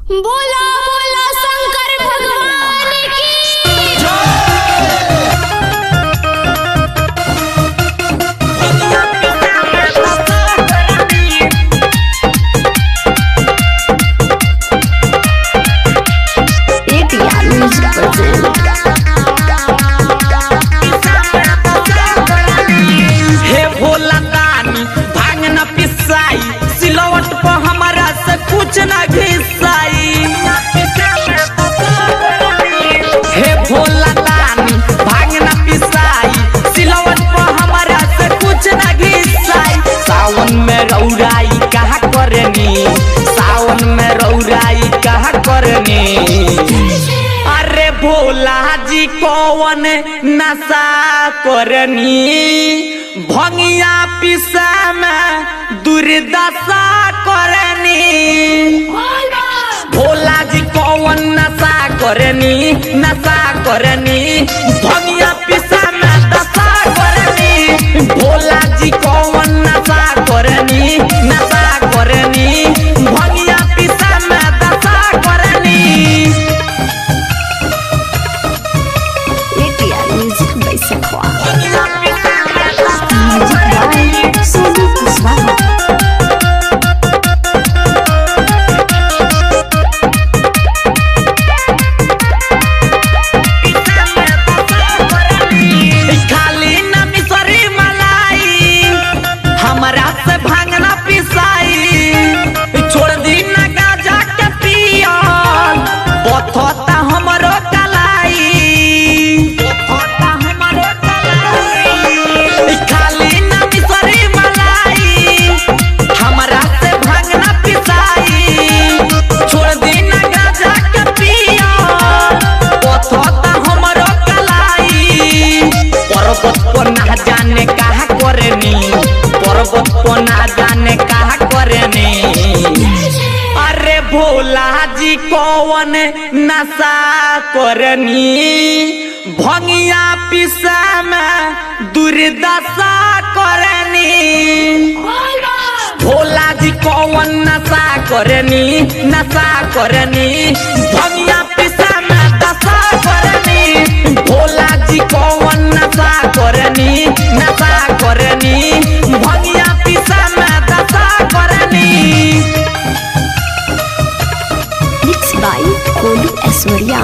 बोला बोला शंकर भगवान की हे भोला दानी भांग न पिसाई सिलवट पर हमारा से कुछ न घिसाई। हे भोला दानी भांग न पिसाई सिलवट पर हमारा से कुछ न घिसाई। सावन में रौराई कहा करनी, सावन में रौराई कहा करनी। अरे भोला जी कौन नशा करनी, भंगिया पिसा में दुर्दशा करनी। भोला जी कौन नशा करनी, नशा करनी, भंगिया पिसा में दशा करनी। भोला जी कौन नशा करनी, नशा करनी, भंगिया पिसा में दशा करनी। खाली न मिसरी मलाई हमरा से भांगना पिसाई। छोड़ दी न गाजा के पियल बथता हमरो कलाई, बथता हमरो कलाई। खाली न मिसरी मलाई हमरा से भांगना पिसाई। छोड़ दी न गाजा के पियल बथता हमरो कलाई। पर्वत पर ना जाने कहा करनी, पर्वत पर ना जाने कहा करनी। अरे भोला जी कौन नशा करनी, भंगिया पिसा में दुर्दशा करनी। भोला जी कौन नशा करनी, नशा करनी, भंगिया पिसा में दशा करनी। भोला जी कौन नशा करनी, नशा करनी, भंगिया पिसा में दशा करनी। मिक्स बाय कोलू ऐश्वर्या।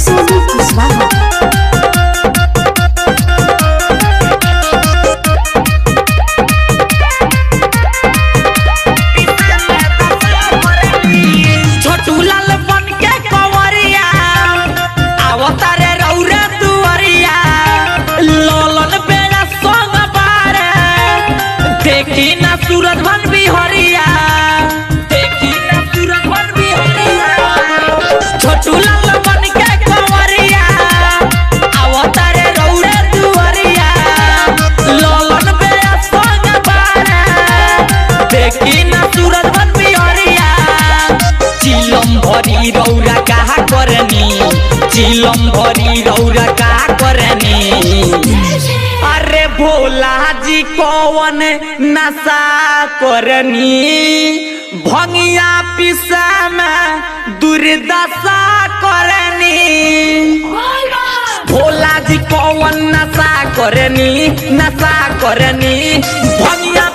सोनू कुशवाहा। छोटू लाल बन के कंवरिया आवतारे रौरे दुआरिया। लोलन बेड़ा संग बारे देखी ना सूरज भन बिहरिया, देखी ना सूरज भन बिहरिया। छोटू लाल बन के कंवरिया आवतारे रौरे दुआरिया। लोलन बेड़ा संग बारे देखी ना सूरज भन बिहरिया। चिलम भरी रौरा कहा करनी, चिलम भरी रौरा कहा करनी। अरे भोला जी कौन नशा करनी, भंगिया पिसा में दुर्दशा करनी। भोला जी कौन नशा करनी, नशा करनी, भंगिया